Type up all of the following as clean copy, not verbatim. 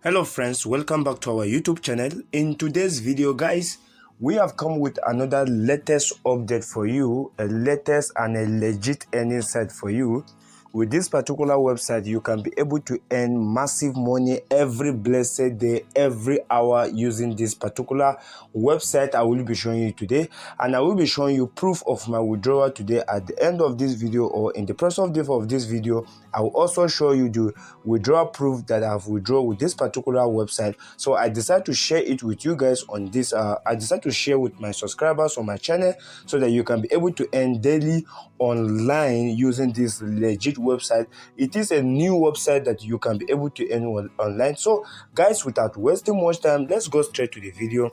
Hello friends, welcome back to our YouTube channel. In today's video guys, we have come with another latest update for you, a latest and a legit earning site for you. With this particular website, you can be able to earn massive money every blessed day, every hour using this particular website I will be showing you today. And I will be showing you proof of my withdrawal today at the end of this video, or in the process of this video. I will also show you the withdrawal proof that I have withdrawn with this particular website. So I decided to share it with you guys on this. I decided to share with my subscribers on my channel so that you can be able to earn daily online using this legit website. It is a new website that you can be able to earn online. So guys, without wasting much time, let's go straight to the video.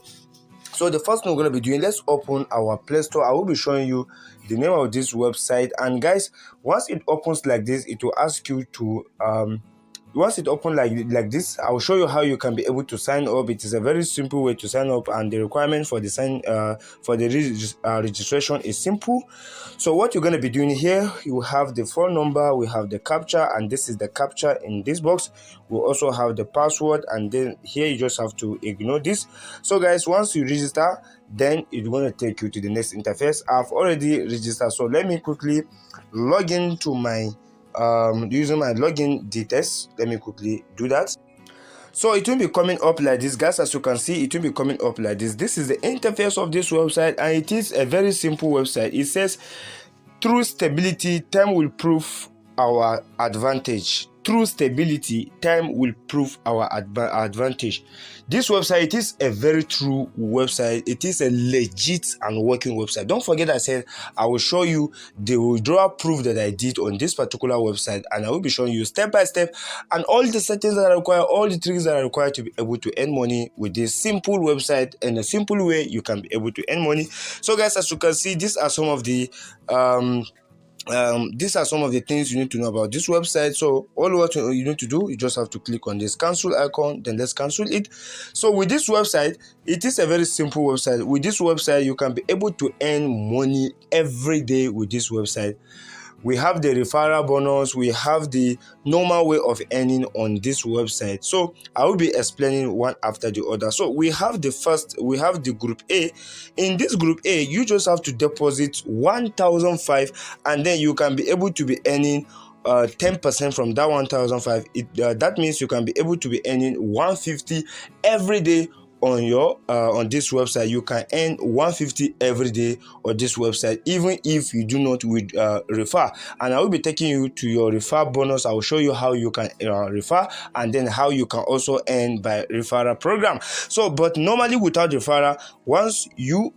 So the first thing we're going to be doing, let's open our Play Store. I will be showing you the name of this website, and guys, once it opens like this, it will ask you to once it opens like this, I will show you how you can be able to sign up. It is a very simple way to sign up, and the requirement for the registration is simple. So what you're going to be doing here, you have the phone number, we have the captcha, and this is the captcha in this box. We also have the password, and then here you just have to ignore this. So guys, once you register, then it's going to take you to the next interface. I've already registered, so let me quickly log into my using my login details. Let me quickly do that. So it will be coming up like this, guys. As you can see, it will be coming up like this. This is the interface of this website, and it is a very simple website. It says, through stability, time will prove our advantage. Through stability, time will prove our advantage. This website, it is a very true website. It is a legit and working website. Don't forget, I said I will show you the withdrawal proof that I did on this particular website, and I will be showing you step by step and all the settings that are required, all the tricks that are required to be able to earn money with this simple website. In a simple way, you can be able to earn money. So guys, as you can see, these are some of the things you need to know about this website. So all what you need to do, you just have to click on this cancel icon, then let's cancel it. So with this website, it is a very simple website. With this website, you can be able to earn money every day with this website. We have the referral bonus, we have the normal way of earning on this website. So I will be explaining one after the other. So we have the group A. In this group A, you just have to deposit 1,005, and then you can be able to be earning 10% from that 1,005. That means you can be able to be earning 150 every day on your on this website. You can earn 150 every day on this website, even if you do not refer. And I will be taking you to your refer bonus. I will show you how you can refer, and then how you can also earn by referral program. So but normally without referral, once you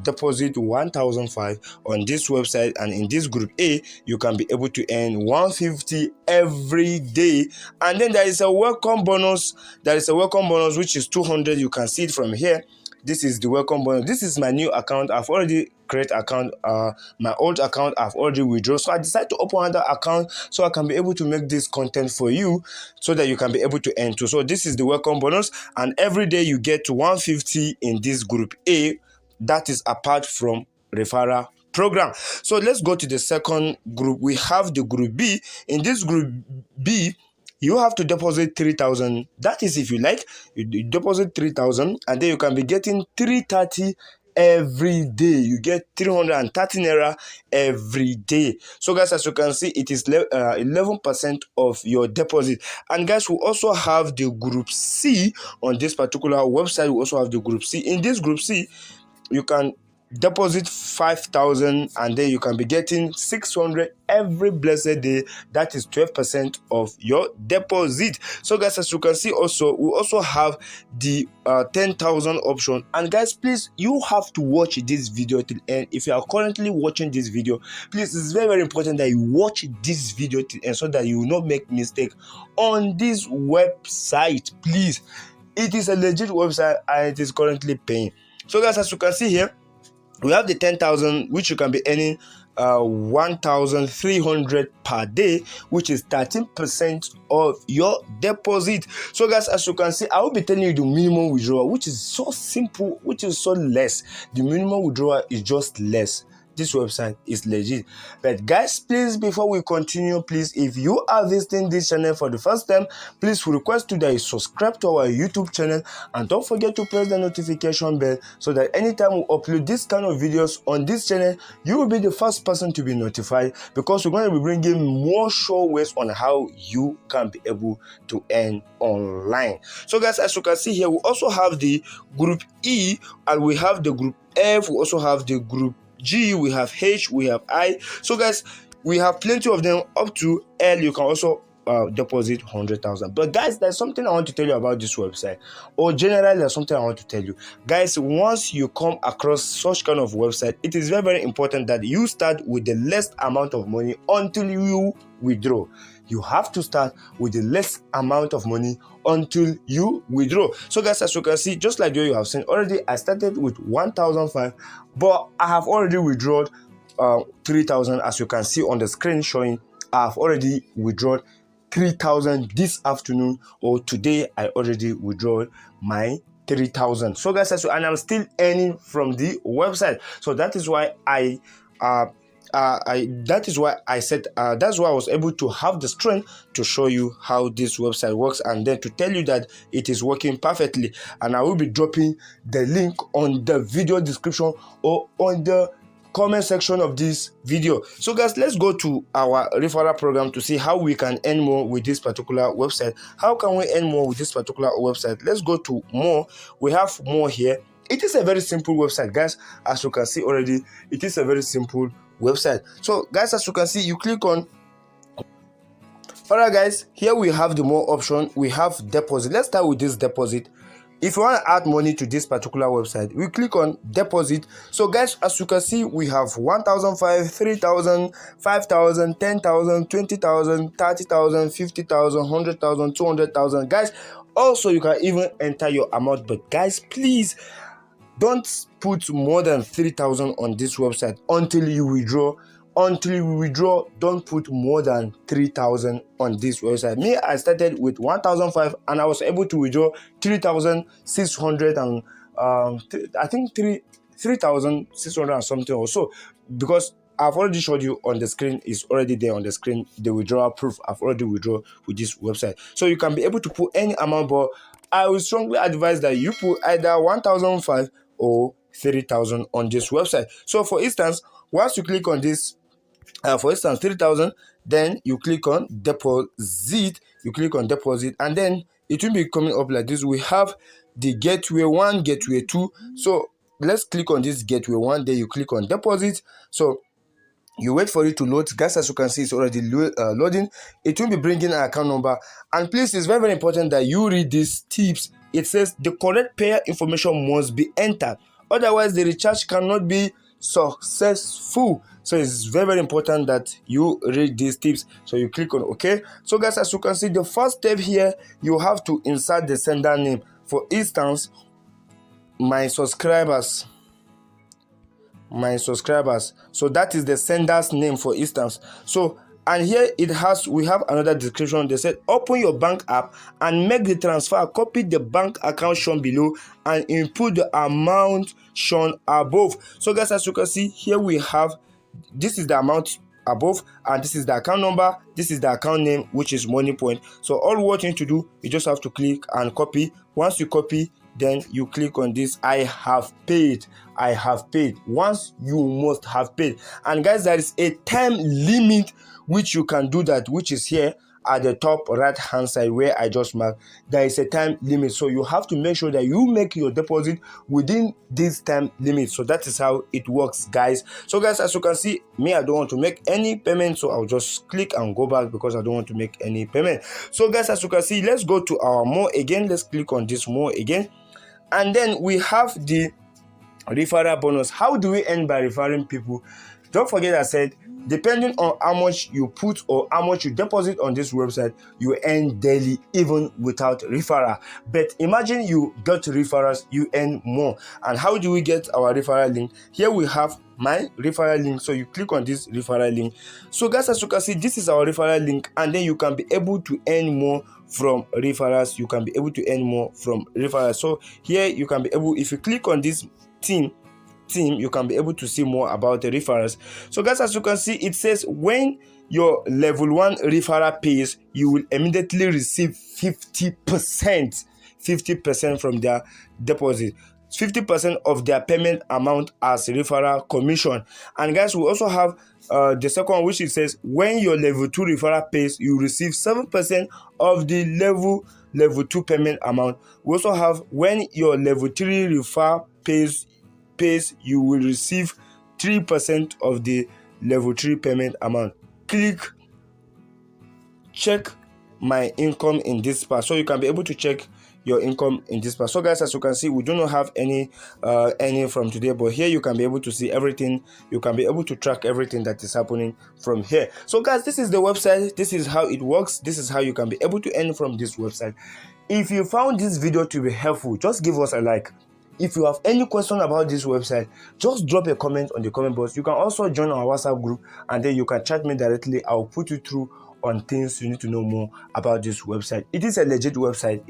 deposit 1,005 on this website and in this group A, you can be able to earn 150 every day. And then there is a welcome bonus. Which is 200. You can see it from here. This is the welcome bonus. This is my new account. I've already created account. My old account I've already withdrawn, so I decided to open another account so I can be able to make this content for you, so that you can be able to earn too. So this is the welcome bonus, and every day you get 150 in this group A. That is apart from referral program. So let's go to the second group. We have the group B. In this group B, you have to deposit 3,000. That is, if you like, you deposit 3,000, and then you can be getting 330 every day. You get 330 naira every day. So guys, as you can see, it is 11% of your deposit. And guys, we also have the group C on this particular website. We also have the group C. In this group C, you can deposit 5,000, and then you can be getting 600 every blessed day. That is 12% of your deposit. So guys, as you can see, also we also have the 10,000 option. And guys, please, you have to watch this video till end. If you are currently watching this video, please, it's very important that you watch this video till end, so that you will not make mistake on this website. Please, it is a legit website, and it is currently paying. So guys, as you can see here, we have the 10,000, which you can be earning 1,300 per day, which is 13% of your deposit. So guys, as you can see, I will be telling you the minimum withdrawal, which is so simple, which is so less. The minimum withdrawal is just less. this website is legit. But guys, please, before we continue, please, if you are visiting this channel for the first time, please request you that you subscribe to our YouTube channel, and don't forget to press the notification bell so that anytime we upload this kind of videos on this channel, you will be the first person to be notified, because we're going to be bringing more sure ways on how you can be able to earn online. So guys, as you can see here, we also have the group E, and we have the group F, we also have the group G, we have H, we have I. So guys, we have plenty of them. Up to L, you can also deposit 100,000. But guys, there's something I want to tell you about this website, or generally there's something I want to tell you. Guys, once you come across such kind of website, it is very, very important that you start with the least amount of money until you withdraw. You have to start with the less amount of money until you withdraw. So guys, as you can see, just like you have seen already, I started with 1,005, but I have already withdrawn 3,000. As you can see on the screen showing, I have already withdrawn 3,000 this afternoon, or today I already withdrawn my 3,000. So guys, and I'm still earning from the website. So that is why that's why I was able to have the strength to show you how this website works, and then to tell you that it is working perfectly. And I will be dropping the link on the video description or on the comment section of this video. So guys, let's go to our referral program to see how we can earn more with this particular website. How can we earn more with this particular website? Let's go to more. We have more here. It is a very simple website, guys. As you can see already, it is a very simple website. So guys, as you can see, you click on, alright guys, here we have the more option. We have deposit. Let's start with this deposit. If you want to add money to this particular website, we click on deposit. So guys, as you can see, we have 1,005, 3,000, 5,000, 10,000, 20,000, 30,000, 50,000, 100,000, 200,000. Guys, also you can even enter your amount, but guys, please don't put more than 3,000 on this website until you withdraw. Until you withdraw, don't put more than 3,000 on this website. Me, I started with 1,005 and I was able to withdraw 3,600 and I think 3,600 and something or so, because I've already showed you on the screen. It's already there on the screen, the withdrawal proof. I've already withdrawn with this website. So you can be able to put any amount, but I would strongly advise that you put either 1,005 or 3,000 on this website. So for instance, once you click on this, for instance 3,000, then you click on deposit. You click on deposit, and then it will be coming up like this. We have the gateway 1, gateway 2. So let's click on this gateway 1, then you click on deposit. So you wait for it to load. Guys, as you can see, it's already loading. It will be bringing an account number, and please, it's very, very important that you read these tips. It says the correct payer information must be entered, otherwise the recharge cannot be successful. So it's very, very important that you read these tips. So you click on OK. So guys, as you can see, the first step here, you have to insert the sender name. For instance, my subscribers. So that is the sender's name, for instance. So, and here we have another description. They said open your bank app and make the transfer. Copy the bank account shown below and input the amount shown above. So guys, as you can see here, we have, this is the amount above, and this is the account number, this is the account name, which is Money Point. So all what you need to do, you just have to click and copy. Once you copy, then you click on this I have paid. Once you must have paid. And guys, there is a time limit which you can do that, which is here at the top right hand side where I just marked. There is a time limit, so you have to make sure that you make your deposit within this time limit. So that is how it works, guys. So guys, as you can see, me, I don't want to make any payment, so I'll just click and go back because I don't want to make any payment. So guys, as you can see, let's go to our more again. Let's click on this more again, and then we have the referral bonus. How do we earn by referring people? Don't forget I said, depending on how much you put or how much you deposit on this website, you earn daily even without referral. But imagine you got referrals, you earn more. And how do we get our referral link? Here we have my referral link. So you click on this referral link. So guys, as you can see, this is our referral link, and then you can be able to earn more from referrals. You can be able to earn more from referrals. So here you can be able, if you click on this thing, team, you can be able to see more about the referrals. So guys, as you can see, it says when your level 1 referral pays, you will immediately receive 50% from their deposit, 50% of their payment amount as referral commission. And guys, we also have the second one, which it says when your level 2 referral pays, you receive 7% of the level 2 payment amount. We also have when your level 3 referral pays, you will receive 3% of the level 3 payment amount. Click check my income in this part, so you can be able to check your income in this part. So guys, as you can see, we do not have any from today, but here you can be able to see everything. You can be able to track everything that is happening from here. So guys, this is the website. This is how it works. This is how you can be able to earn from this website. If you found this video to be helpful, just give us a like. If you have any question about this website, just drop a comment on the comment box. You can also join our WhatsApp group, and then you can chat me directly. I'll put you through on things you need to know more about this website. It is a legit website.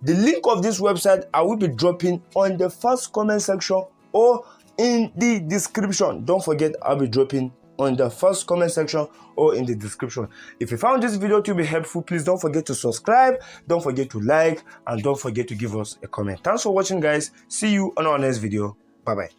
The link of this website I will be dropping on the first comment section or in the description. Don't forget, I'll be dropping on the first comment section or in the description. If you found this video to be helpful, please don't forget to subscribe, don't forget to like, and don't forget to give us a comment. Thanks for watching, guys. See you on our next video. Bye bye.